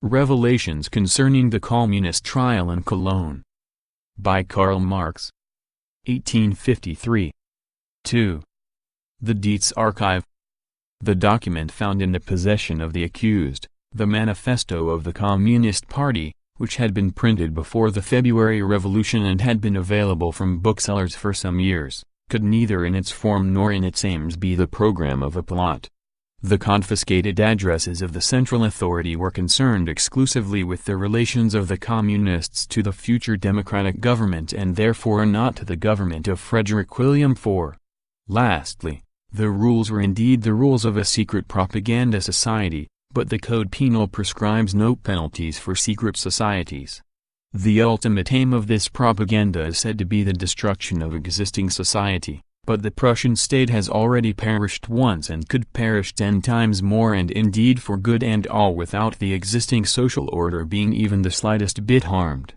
Revelations Concerning the Communist Trial in Cologne. By Karl Marx. 1853. 2. The Dietz Archive. The document found in the possession of the accused, the Manifesto of the Communist Party, which had been printed before the February Revolution and had been available from booksellers for some years, could neither in its form nor in its aims be the program of a plot. The confiscated addresses of the central authority were concerned exclusively with the relations of the Communists to the future democratic government and therefore not to the government of Frederick William IV. Lastly, the rules were indeed the rules of a secret propaganda society, but the Code Penal prescribes no penalties for secret societies. The ultimate aim of this propaganda is said to be the destruction of existing society. But the Prussian state has already perished once and could perish 10 times more, and indeed for good and all, without the existing social order being even the slightest bit harmed.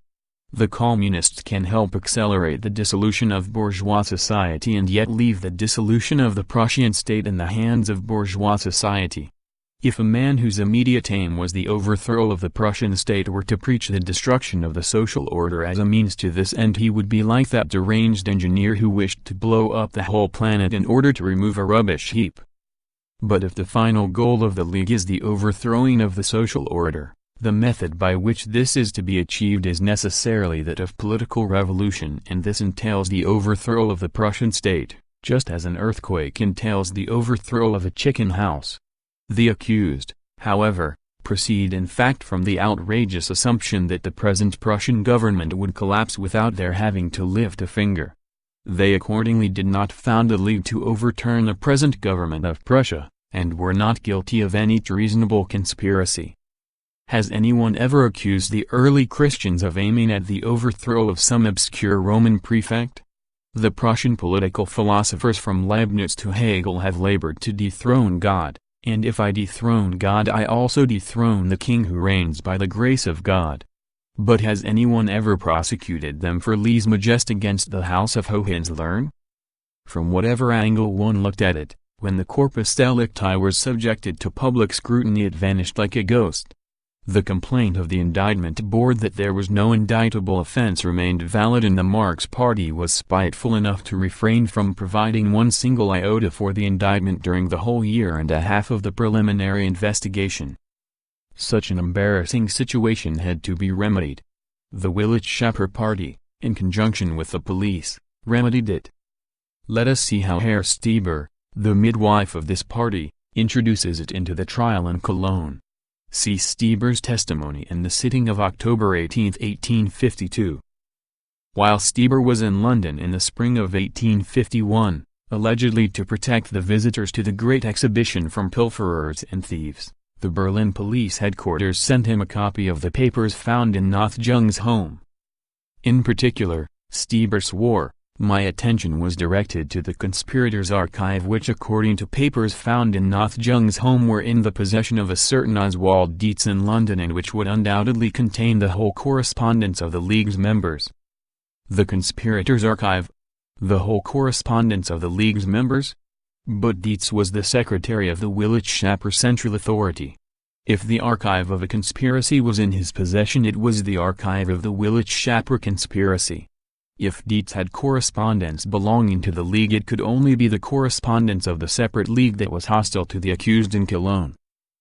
The communists can help accelerate the dissolution of bourgeois society and yet leave the dissolution of the Prussian state in the hands of bourgeois society. If a man whose immediate aim was the overthrow of the Prussian state were to preach the destruction of the social order as a means to this end, he would be like that deranged engineer who wished to blow up the whole planet in order to remove a rubbish heap. But if the final goal of the League is the overthrowing of the social order, the method by which this is to be achieved is necessarily that of political revolution, and this entails the overthrow of the Prussian state, just as an earthquake entails the overthrow of a chicken house. The accused, however, proceed in fact from the outrageous assumption that the present Prussian government would collapse without their having to lift a finger. They accordingly did not found a league to overturn the present government of Prussia, and were not guilty of any treasonable conspiracy. Has anyone ever accused the early Christians of aiming at the overthrow of some obscure Roman prefect? The Prussian political philosophers from Leibniz to Hegel have labored to dethrone God. And if I dethrone God, I also dethrone the king who reigns by the grace of God. But has anyone ever prosecuted them for lèse-majesté against the House of Hohenzollern? From whatever angle one looked at it, when the corpus delicti was subjected to public scrutiny, it vanished like a ghost. The complaint of the indictment board that there was no indictable offense remained valid, and the Marx party was spiteful enough to refrain from providing one single iota for the indictment during the whole year and a half of the preliminary investigation. Such an embarrassing situation had to be remedied. The Willitsch-Schapper party, in conjunction with the police, remedied it. Let us see how Herr Stieber, the midwife of this party, introduces it into the trial in Cologne. See Stieber's testimony in the sitting of October 18, 1852. While Stieber was in London in the spring of 1851, allegedly to protect the visitors to the Great Exhibition from pilferers and thieves, the Berlin police headquarters sent him a copy of the papers found in Nath Jung's home. In particular, Stieber swore, "My attention was directed to the conspirators' archive, which according to papers found in Nath Jung's home were in the possession of a certain Oswald Dietz in London, and which would undoubtedly contain the whole correspondence of the League's members." The conspirators' archive? The whole correspondence of the League's members? But Dietz was the secretary of the Willitsch-Schapper Central Authority. If the archive of a conspiracy was in his possession, it was the archive of the Willitsch-Schapper conspiracy. If Dietz had correspondence belonging to the League, it could only be the correspondence of the separate League that was hostile to the accused in Cologne.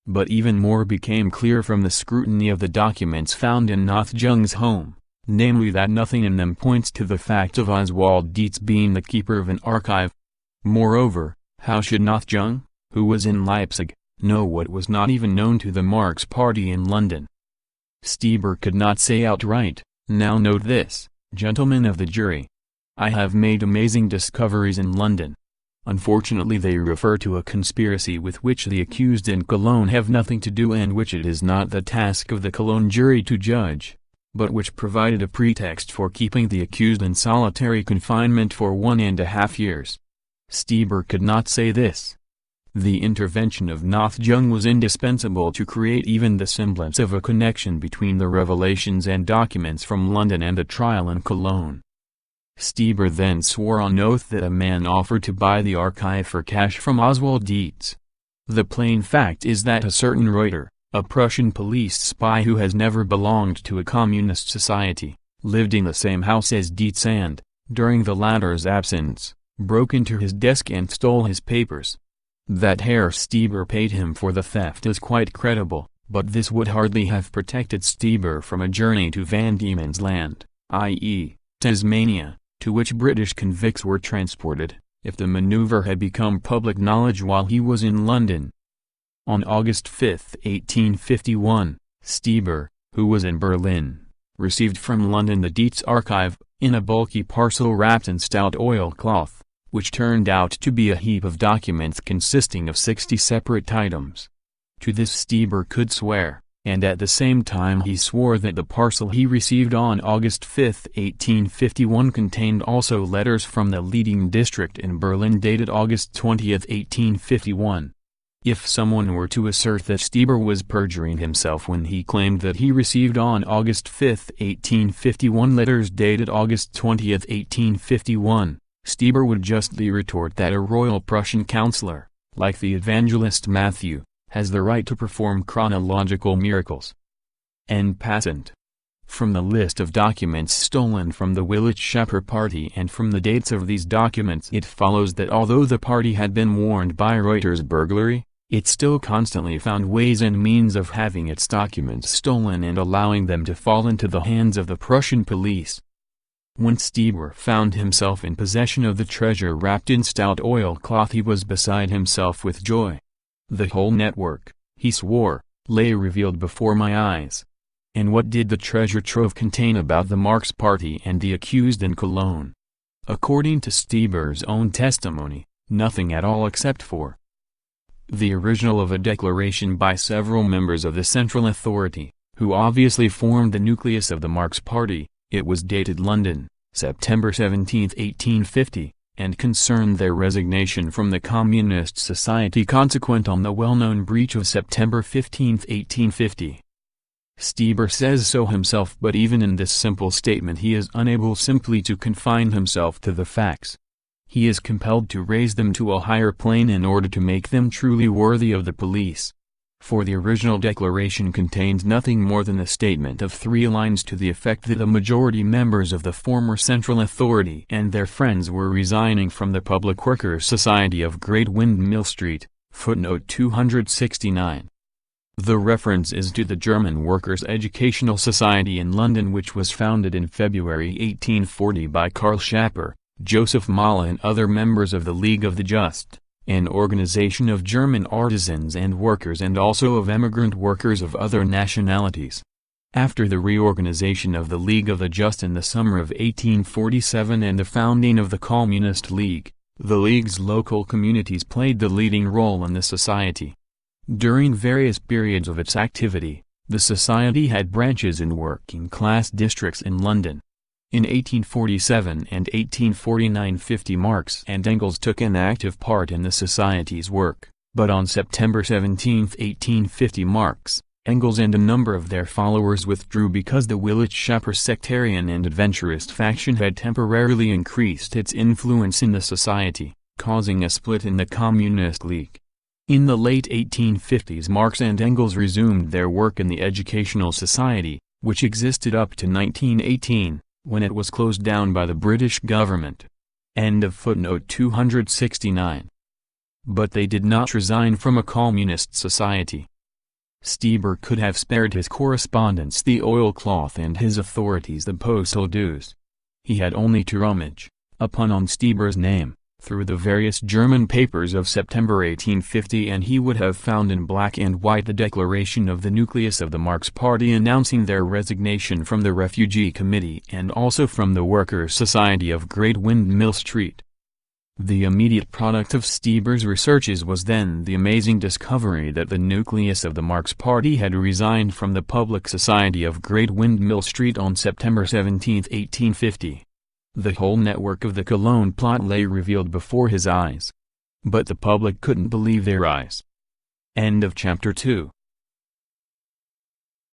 But even more became clear from the scrutiny of the documents found in Nath Jung's home, namely that nothing in them points to the fact of Oswald Dietz being the keeper of an archive. Moreover, how should Nath Jung, who was in Leipzig, know what was not even known to the Marx party in London? Stieber could not say outright, "Now note this, gentlemen of the jury. I have made amazing discoveries in London." Unfortunately, they refer to a conspiracy with which the accused in Cologne have nothing to do, and which it is not the task of the Cologne jury to judge, but which provided a pretext for keeping the accused in solitary confinement for 1.5 years. Stieber could not say this. The intervention of Nath Jung was indispensable to create even the semblance of a connection between the revelations and documents from London and the trial in Cologne. Stieber then swore on oath that a man offered to buy the archive for cash from Oswald Dietz. The plain fact is that a certain Reuter, a Prussian police spy who has never belonged to a communist society, lived in the same house as Dietz and, during the latter's absence, broke into his desk and stole his papers. That Herr Stieber paid him for the theft is quite credible, but this would hardly have protected Stieber from a journey to Van Diemen's Land, i.e., Tasmania, to which British convicts were transported, if the maneuver had become public knowledge while he was in London. On August 5, 1851, Stieber, who was in Berlin, received from London the Dietz Archive, in a bulky parcel wrapped in stout oilcloth, which turned out to be a heap of documents consisting of 60 separate items. To this Stieber could swear, and at the same time he swore that the parcel he received on August 5, 1851 contained also letters from the leading district in Berlin dated August 20, 1851. If someone were to assert that Stieber was perjuring himself when he claimed that he received on August 5, 1851 letters dated August 20, 1851, Stieber would justly retort that a royal Prussian counselor, like the evangelist Matthew, has the right to perform chronological miracles. En passant. From the list of documents stolen from the Willich Schapper party and from the dates of these documents it follows that although the party had been warned by Reuters' burglary, it still constantly found ways and means of having its documents stolen and allowing them to fall into the hands of the Prussian police. When Stieber found himself in possession of the treasure wrapped in stout oilcloth he was beside himself with joy. The whole network, he swore, lay revealed before my eyes. And what did the treasure trove contain about the Marx party and the accused in Cologne? According to Stieber's own testimony, nothing at all except for the original of a declaration by several members of the Central Authority, who obviously formed the nucleus of the Marx Party. It was dated London, September 17, 1850, and concerned their resignation from the Communist Society consequent on the well-known breach of September 15, 1850. Stieber says so himself, but even in this simple statement he is unable simply to confine himself to the facts. He is compelled to raise them to a higher plane in order to make them truly worthy of the police. For the original declaration contains nothing more than a statement of 3 lines to the effect that the majority members of the former Central Authority and their friends were resigning from the Public Workers' Society of Great Windmill Street, footnote 269. The reference is to the German Workers' Educational Society in London, which was founded in February 1840 by Karl Schapper, Joseph Mala and other members of the League of the Just, an organization of German artisans and workers and also of emigrant workers of other nationalities. After the reorganization of the League of the Just in the summer of 1847 and the founding of the Communist League, the League's local communities played the leading role in the society. During various periods of its activity, the society had branches in working-class districts in London. In 1847 and 1849 50 Marx and Engels took an active part in the society's work, but on September 17, 1850 Marx, Engels and a number of their followers withdrew because the Willich Schapper sectarian and adventurist faction had temporarily increased its influence in the society, causing a split in the Communist League. In the late 1850s Marx and Engels resumed their work in the Educational Society, which existed up to 1918. When it was closed down by the British government. End of footnote 269. But they did not resign from a communist society. Stieber could have spared his correspondence the oilcloth and his authorities the postal dues. He had only to rummage, upon on Stieber's name, through the various German papers of September 1850 and he would have found in black and white the declaration of the nucleus of the Marx Party announcing their resignation from the Refugee Committee and also from the Workers' Society of Great Windmill Street. The immediate product of Stieber's researches was then the amazing discovery that the nucleus of the Marx Party had resigned from the Public Society of Great Windmill Street on September 17, 1850. The whole network of the Cologne plot lay revealed before his eyes. But the public couldn't believe their eyes. End of chapter 2.